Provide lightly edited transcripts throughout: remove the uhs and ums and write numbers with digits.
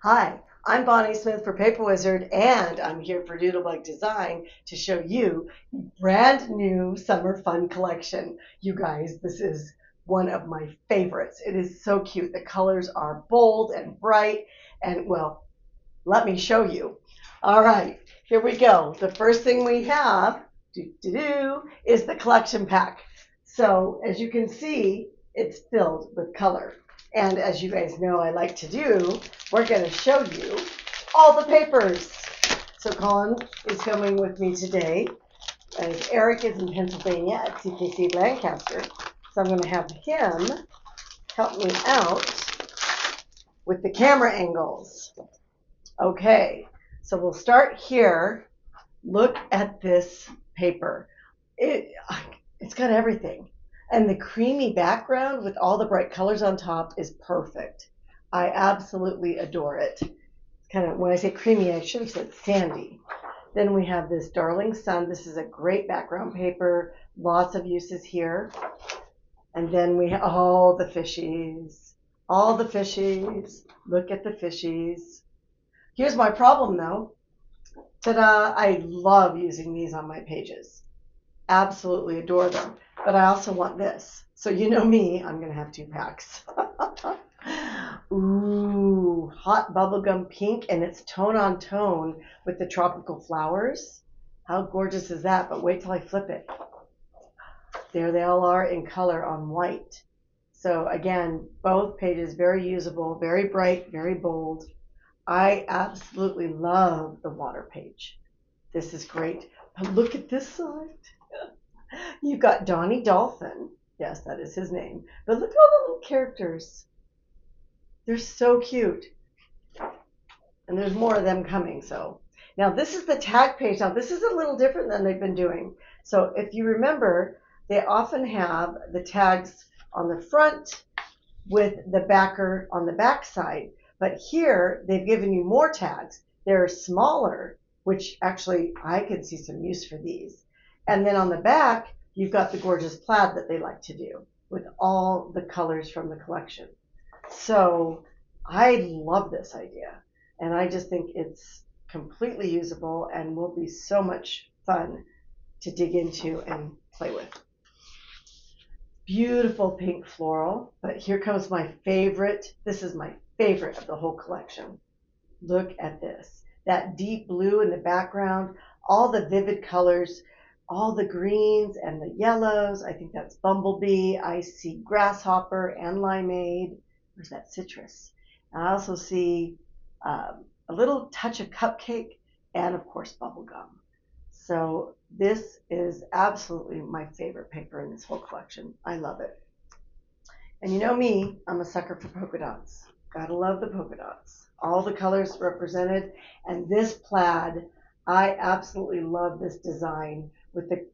Hi, I'm Bonnie Smith for Paper Wizard, and I'm here for Doodlebug Design to show you the brand new Summer Fun collection. You guys, this is one of my favorites. It is so cute. The colors are bold and bright, and well, let me show you. All right, here we go. The first thing we have is the collection pack. So as you can see, it's filled with color. And as you guys know I like to do, we're going to show you all the papers. So Colin is filming with me today, as Eric is in Pennsylvania at CKC Lancaster. So I'm going to have him help me out with the camera angles. Okay, so we'll start here. Look at this paper. It's got everything. And the creamy background with all the bright colors on top is perfect. I absolutely adore it. It's kind of, when I say creamy, I should have said sandy. Then we have this Darling Sun. This is a great background paper. Lots of uses here. And then we have all the fishies. All the fishies. Look at the fishies. Here's my problem though. Ta-da! I love using these on my pages. Absolutely adore them. But I also want this. So you know me, I'm going to have 2 packs. Ooh, hot bubblegum pink, and it's tone on tone with the tropical flowers. How gorgeous is that? But wait till I flip it. There they all are in color on white. So again, both pages very usable, very bright, very bold. I absolutely love the water page. This is great. But look at this side. You've got Donnie Dolphin. Yes, that is his name. But look at all the little characters. They're so cute. And there's more of them coming. So now this is the tag page. Now this is a little different than they've been doing. So if you remember, they often have the tags on the front with the backer on the back side. But here they've given you more tags. They're smaller, which actually I could see some use for these. And then on the back, you've got the gorgeous plaid that they like to do with all the colors from the collection. So I love this idea. And I just think it's completely usable and will be so much fun to dig into and play with. Beautiful pink floral. But here comes my favorite. This is my favorite of the whole collection. Look at this. That deep blue in the background, all the vivid colors, all the greens and the yellows. I think that's bumblebee. I see grasshopper and limeade. Where's that citrus? And I also see a little touch of cupcake and, of course, bubblegum. So this is absolutely my favorite paper in this whole collection. I love it. And you know me, I'm a sucker for polka dots. Gotta love the polka dots. All the colors represented. And this plaid, I absolutely love this design with the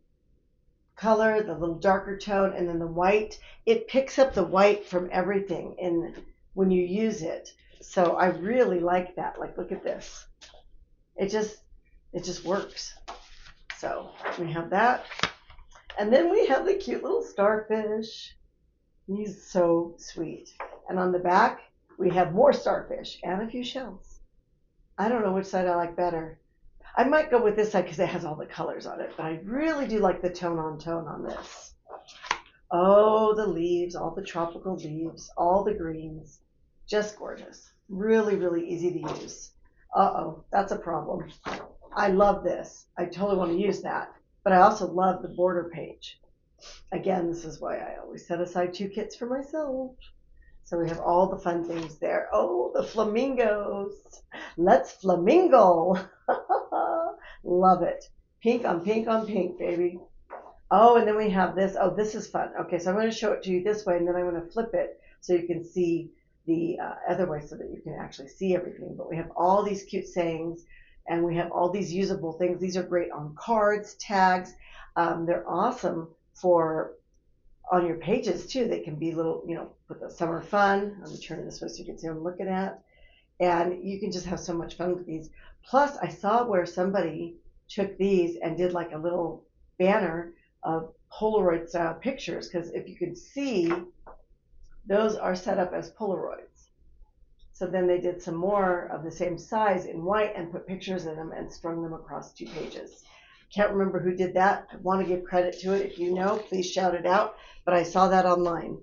color, the little darker tone, and then the white. It picks up the white from everything when you use it. So I really like that. Like, look at this. It just works. So we have that. And then we have the cute little starfish. He's so sweet. And on the back, we have more starfish and a few shells. I don't know which side I like better. I might go with this side because it has all the colors on it, but I really do like the tone on this. Oh, the leaves, all the tropical leaves, all the greens. Just gorgeous. Really, really easy to use. Uh-oh, that's a problem. I love this. I totally want to use that, but I also love the border page. Again, this is why I always set aside 2 kits for myself. So we have all the fun things there. Oh, the flamingos. Let's flamingo. Love it. Pink on pink on pink, baby. Oh, and then we have this. Oh, this is fun. Okay, so I'm going to show it to you this way, and then I'm going to flip it so you can see the other way so that you can actually see everything. But we have all these cute sayings, and we have all these usable things. These are great on cards, tags. They're awesome for on your pages too. They can be little, put the summer fun. Let me turn it this way so you can see what I'm looking at. And you can just have so much fun with these. Plus, I saw where somebody took these and did like a little banner of Polaroid style pictures, because if you can see, those are set up as Polaroids. So then they did some more of the same size in white and put pictures in them and strung them across 2 pages. Can't remember who did that. I want to give credit to it. If you know, please shout it out. But I saw that online.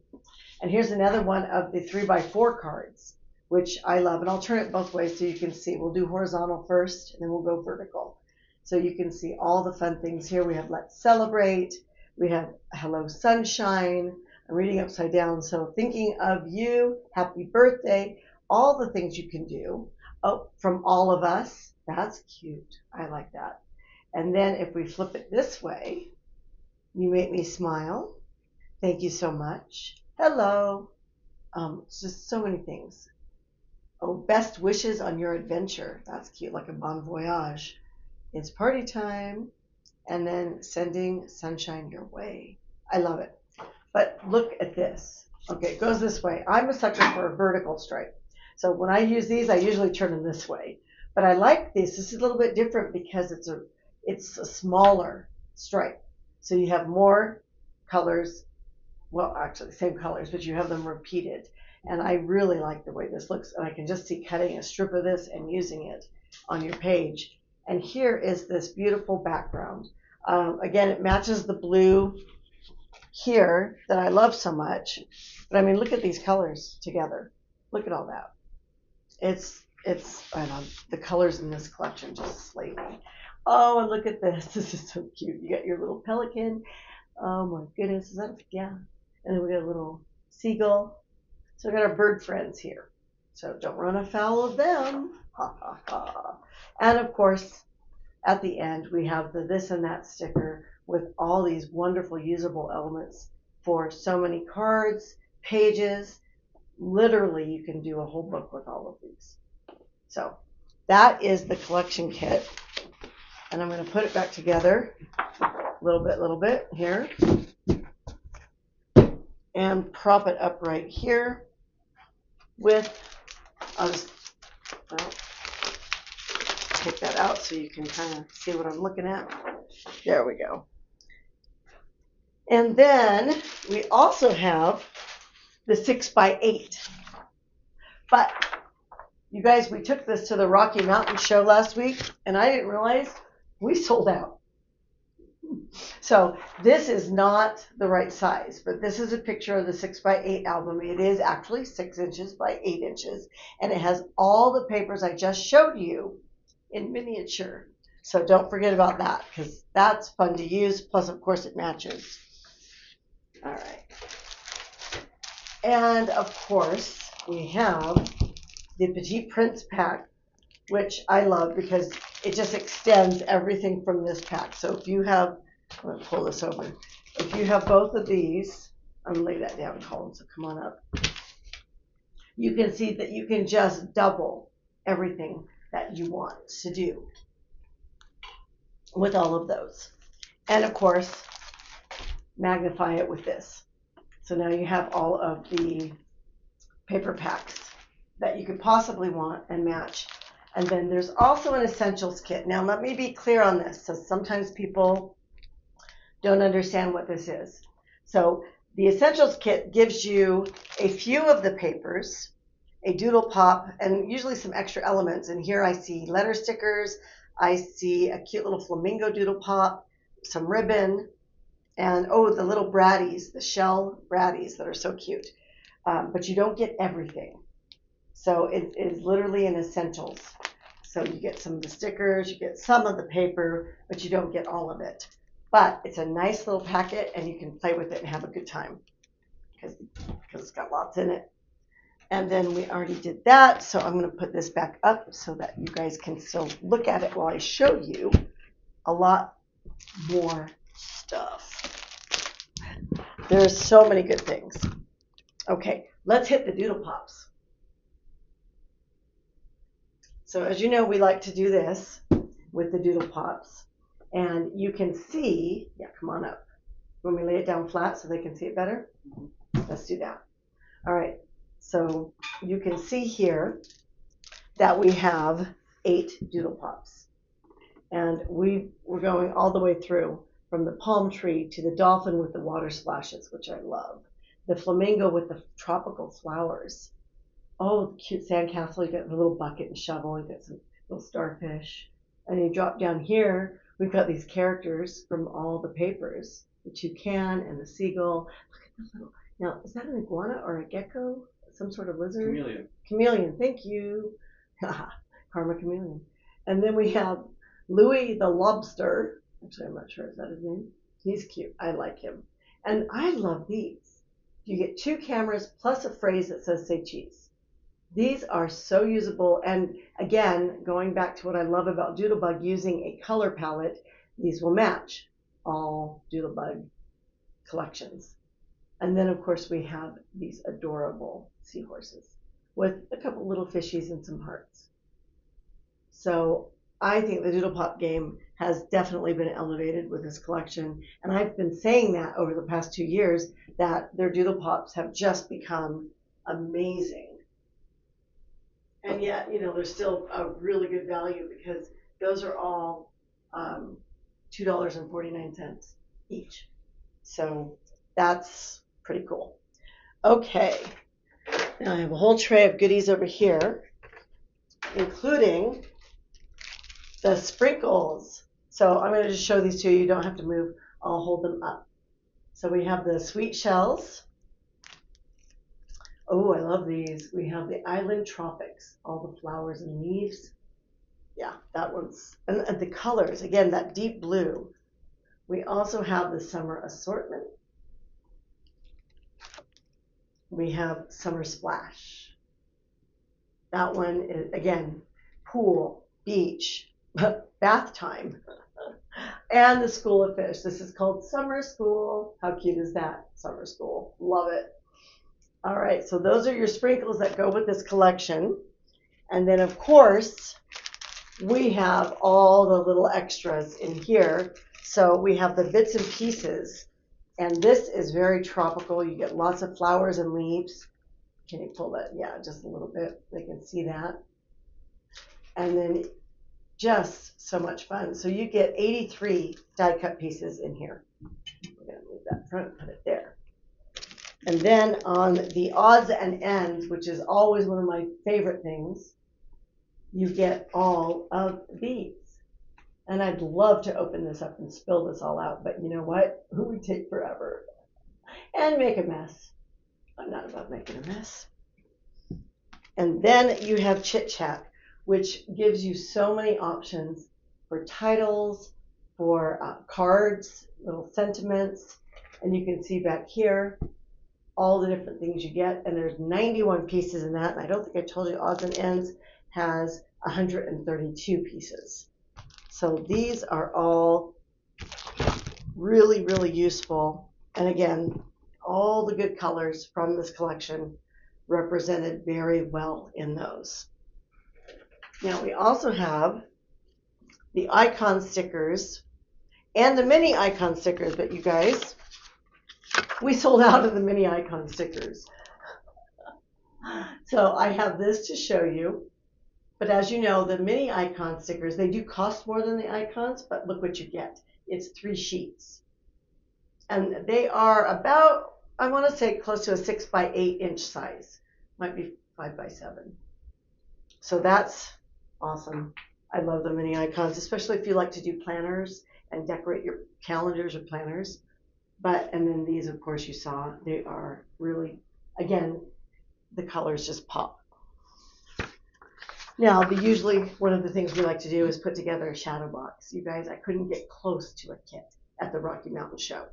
And here's another one of the 3x4 cards, which I love. And I'll turn it both ways so you can see. We'll do horizontal first, and then we'll go vertical. So you can see all the fun things here. We have Let's Celebrate. We have Hello Sunshine. I'm reading upside down. So thinking of you, happy birthday, all the things you can do. Oh, from all of us. That's cute. I like that. And then if we flip it this way, you make me smile. Thank you so much. Hello. It's just so many things. Oh, best wishes on your adventure. That's cute, like a bon voyage. It's party time. And then sending sunshine your way. I love it. But look at this. Okay, it goes this way. I'm a sucker for a vertical stripe. So when I use these, I usually turn them this way. But I like this. This is a little bit different because it's a smaller stripe. So you have more colors. Well, actually the same colors, but you have them repeated. And I really like the way this looks. And I can just see cutting a strip of this and using it on your page. And here is this beautiful background. Again, it matches the blue here that I love so much. But I mean, look at these colors together. Look at all that. I know, the colors in this collection just slay me. Oh, and look at this. This is so cute. You got your little pelican. Oh my goodness. Is that, yeah. And then we got a little seagull. So we got our bird friends here. So don't run afoul of them. Ha ha ha. And of course, at the end, we have the this and that sticker with all these wonderful usable elements for so many cards, pages. Literally, you can do a whole book with all of these. So that is the collection kit. And I'm going to put it back together little bit here. And prop it up right here with, I'll just take that out so you can kind of see what I'm looking at. There we go. And then we also have the 6x8. But you guys, we took this to the Rocky Mountain show last week, and I didn't realize we sold out. So this is not the right size, but this is a picture of the 6x8 album. It is actually 6 inches by 8 inches, and it has all the papers I just showed you in miniature. So don't forget about that, because that's fun to use. Plus, of course, it matches. All right. And of course, we have the Petit Prince pack, which I love because it just extends everything from this pack. So if you have, I'm going to pull this over. If you have both of these, I'm going to lay that down, Colin, so come on up. You can see that you can just double everything that you want to do with all of those. And of course, magnify it with this. So now you have all of the paper packs that you could possibly want and match. And then there's also an essentials kit. Now let me be clear on this, so sometimes people don't understand what this is. So the essentials kit gives you a few of the papers, a doodle pop, and usually some extra elements. And here I see letter stickers, I see a cute little flamingo doodle pop, some ribbon, and oh, the little braddies, the shell braddies that are so cute. But you don't get everything. So it is literally an essentials. So you get some of the stickers, you get some of the paper, but you don't get all of it. But it's a nice little packet, and you can play with it and have a good time because it's got lots in it. And then we already did that, so I'm going to put this back up so that you guys can still look at it while I show you a lot more stuff. There's so many good things. Okay, let's hit the doodle pops. So as you know, we like to do this with the doodle pops. And you can see, yeah, come on up. When we lay it down flat so they can see it better, let's do that. All right, so you can see here that we have 8 doodle pops. And we're going all the way through from the palm tree to the dolphin with the water splashes, which I love. The flamingo with the tropical flowers. Oh, the cute sandcastle. You got the little bucket and shovel. You got some little starfish. And you drop down here, we've got these characters from all the papers. The toucan and the seagull. Look at the little, now, is that an iguana or a gecko? Some sort of lizard? Chameleon. Chameleon, thank you. Karma chameleon. And then we have Louis the lobster. Actually, I'm not sure, is that his name? He's cute. I like him. And I love these. You get 2 cameras plus a phrase that says say cheese. These are so usable, and again, going back to what I love about Doodlebug, using a color palette, these will match all Doodlebug collections. And then, of course, we have these adorable seahorses with a couple little fishies and some hearts. So I think the Doodle Pop game has definitely been elevated with this collection, and I've been saying that over the past 2 years, that their Doodle Pops have just become amazing. And yet, they're still a really good value because those are all $2.49 each. So that's pretty cool. Okay, now I have a whole tray of goodies over here, including the sprinkles. So I'm going to just show these to you. You don't have to move. I'll hold them up. So we have the sweet shells. Oh, I love these. We have the Island Tropics, all the flowers and leaves. Yeah, that one's, and the colors, again, that deep blue. We also have the Summer Assortment. We have Summer Splash. That one is, again, pool, beach, bath time, and the School of Fish. This is called Summer School. How cute is that? Summer School. Love it. All right, so those are your sprinkles that go with this collection. And then, of course, we have all the little extras in here. So we have the bits and pieces. And this is very tropical. You get lots of flowers and leaves. Can you pull that? Yeah, just a little bit. They can see that. And then just so much fun. So you get 83 die cut pieces in here. We're going to move that front and put it there. And then on the odds and ends, which is always one of my favorite things, you get all of these. And I'd love to open this up and spill this all out, but you know what? It would take forever and make a mess. I'm not about making a mess. And then you have Chit Chat, which gives you so many options for titles, for cards, little sentiments, and you can see back here all the different things you get, and there's 91 pieces in that, and I don't think I told you Odds and Ends has 132 pieces. So these are all really, really useful, and again, all the good colors from this collection represented very well in those. Now we also have the icon stickers and the mini icon stickers, but you guys, we sold out of the mini icon stickers. So I have this to show you. But as you know, the mini icon stickers, they do cost more than the icons, but look what you get. It's 3 sheets. And they are about, I want to say, close to a 6 by 8 inch size. Might be 5 by 7. So that's awesome. I love the mini icons, especially if you like to do planners and decorate your calendars or planners. And then these, of course, you saw, they are really, again, the colors just pop. Now, usually one of the things we like to do is put together a shadow box. You guys, I couldn't get close to a kit at the Rocky Mountain Show.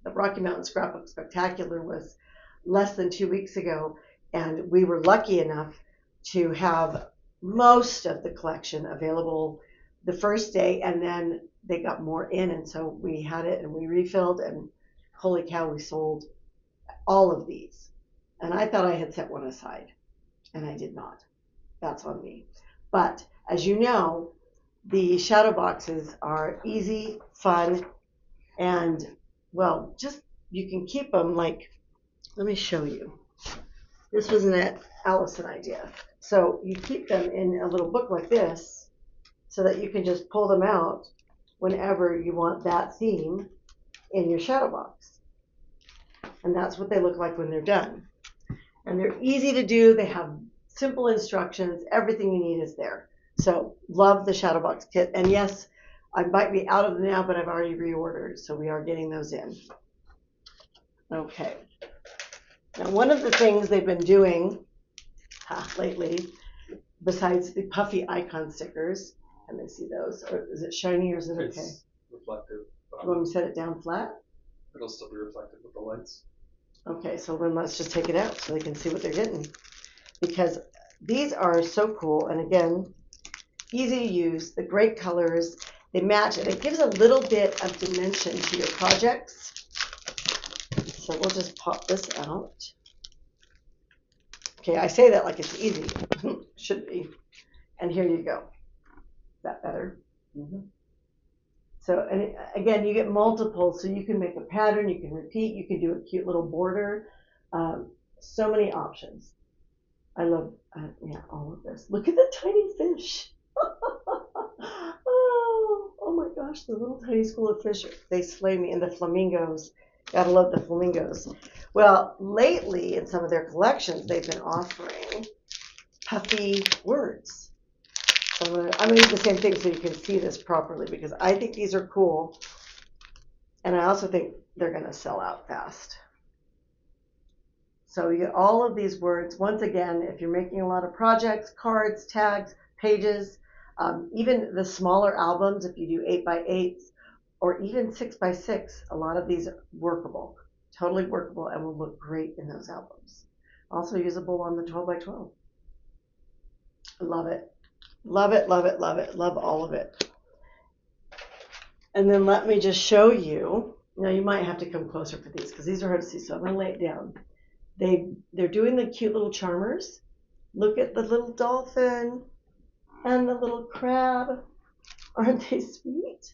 The Rocky Mountain Scrapbook Spectacular was less than 2 weeks ago, and we were lucky enough to have most of the collection available the first day, and then they got more in, and so we had it and we refilled, and holy cow, we sold all of these. And I thought I had set one aside, and I did not. That's on me. But as you know, the shadow boxes are easy, fun, and well, just you can keep them like, let me show you. This was an Allison idea. So you keep them in a little book like this so that you can just pull them out whenever you want that theme in your shadow box. And that's what they look like when they're done. And they're easy to do. They have simple instructions. Everything you need is there. So love the Shadow Box kit. And yes, I might be out of them now, but I've already reordered, so we are getting those in. Okay. Now, one of the things they've been doing lately, besides the puffy icon stickers, can they see those? Or is it shiny or is it okay? It's reflective. You want me to set it down flat? It'll still be reflective with the lights. Okay, so then let's just take it out so they can see what they're getting. Because these are so cool, and again, easy to use, the great colors, they match, and it gives a little bit of dimension to your projects. So we'll just pop this out. Okay, I say that like it's easy. Should be. And here you go. Is that better? Mm-hmm. So, and again, you get multiple, so you can make a pattern, you can repeat, you can do a cute little border. So many options. I love, all of this. Look at the tiny fish. Oh my gosh, the little tiny school of fish, they slay me. And the flamingos. Gotta love the flamingos. Well, lately in some of their collections, they've been offering puffy words. So I'm gonna do the same thing so you can see this properly, because I think these are cool. And I also think they're gonna sell out fast. So you get all of these words. Once again, if you're making a lot of projects, cards, tags, pages, even the smaller albums, if you do 8x8s or even 6x6, a lot of these are workable, totally workable, and will look great in those albums. Also usable on the 12x12. Love it. Love it, love it, love it. Love all of it. And then let me just show you. Now you might have to come closer for these because these are hard to see, so I'm going to lay it down. They're doing the cute little charmers. Look at the little dolphin and the little crab. Aren't they sweet?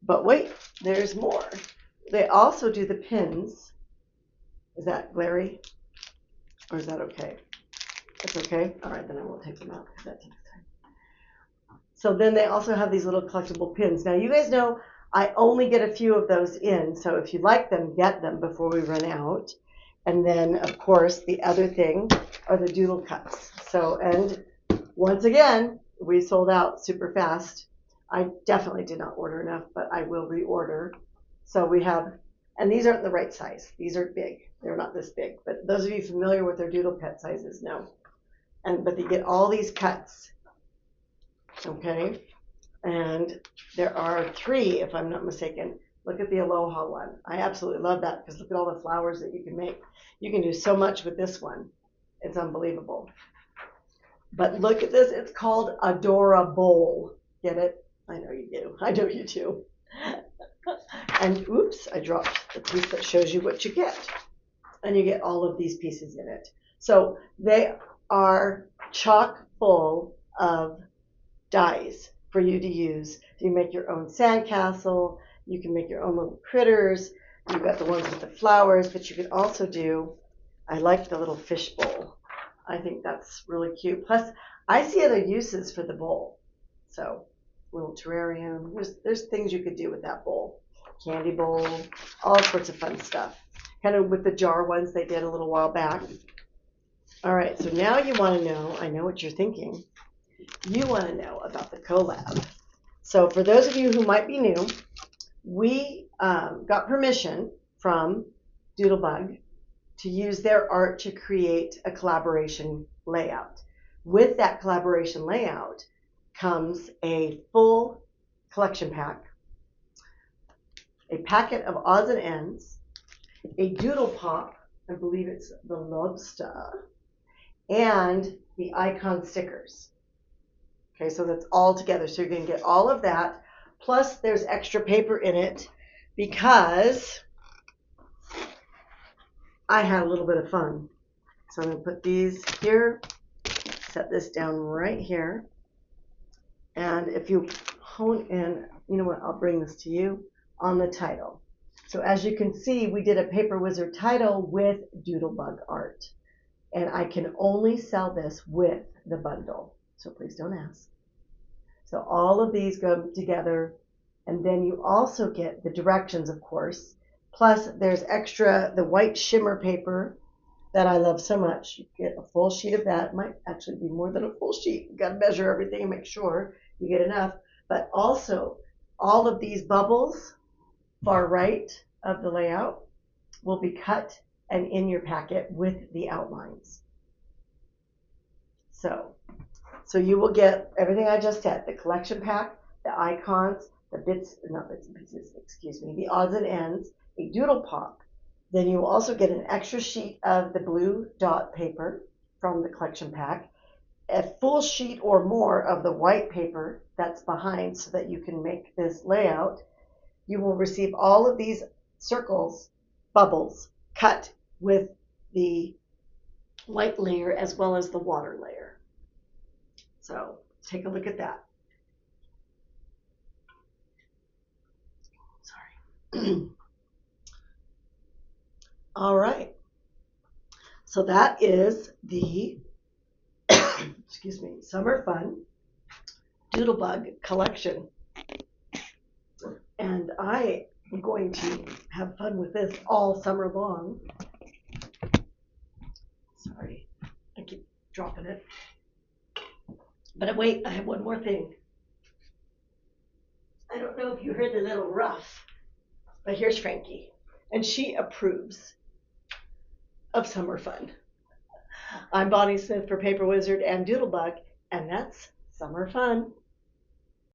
But wait, there's more. They also do the pins. Is that glary? Or is that okay? That's okay? All right, then I won't take them out because that takes time. So then they also have these little collectible pins. Now you guys know I only get a few of those in, so if you like them, get them before we run out. And then, of course, the other thing are the doodle cuts. So, and once again, we sold out super fast. I definitely did not order enough, but I will reorder. So we have, and these aren't the right size. These are big. They're not this big. But those of you familiar with their doodle cut sizes know. But they get all these cuts. Okay? And there are 3, if I'm not mistaken. Look at the Aloha one. I absolutely love that because look at all the flowers that you can make. You can do so much with this one. It's unbelievable. But look at this. It's called Adorable. Get it? I know you do. I know you do. And oops, I dropped the piece that shows you what you get. And you get all of these pieces in it. So they are chock full of dies for you to use. You make your own sandcastle. You can make your own little critters. You've got the ones with the flowers, but you can also do, I like the little fish bowl. I think that's really cute. Plus, I see other uses for the bowl. So, little terrarium. There's things you could do with that bowl. Candy bowl, all sorts of fun stuff. Kind of with the jar ones they did a little while back. All right, so now you want to know, I know what you're thinking. You want to know about the collab. So for those of you who might be new, we got permission from Doodlebug to use their art to create a collaboration layout. With that collaboration layout comes a full collection pack, a packet of odds and ends, a doodle pop, I believe it's the lobster, and the icon stickers. Okay, so that's all together. So you're going to get all of that. Plus, there's extra paper in it because I had a little bit of fun. So I'm going to put these here, set this down right here. And if you hone in, you know what, I'll bring this to you on the title. So as you can see, we did a Paper Wizard title with Doodlebug art. And I can only sell this with the bundle. So please don't ask. So all of these go together, and then you also get the directions, of course. Plus there's extra, the white shimmer paper that I love so much. You get a full sheet of that. It might actually be more than a full sheet. You got to measure everything and make sure you get enough. But also, all of these bubbles, far right of the layout, will be cut and in your packet with the outlines. So you will get everything I just said, the collection pack, the icons, the not bits and pieces, excuse me, the odds and ends, a doodle pop. Then you will also get an extra sheet of the blue dot paper from the collection pack, a full sheet or more of the white paper that's behind so that you can make this layout. You will receive all of these circles, bubbles, cut with the white layer as well as the water layer. So take a look at that. Sorry. All right. So that is the excuse me, Summer Fun Doodlebug collection. And I am going to have fun with this all summer long. Sorry, I keep dropping it. But wait, I have one more thing. I don't know if you heard the little ruff, but here's Frankie. And she approves of summer fun. I'm Bonnie Smith for Paper Wizard and Doodlebug, and that's summer fun.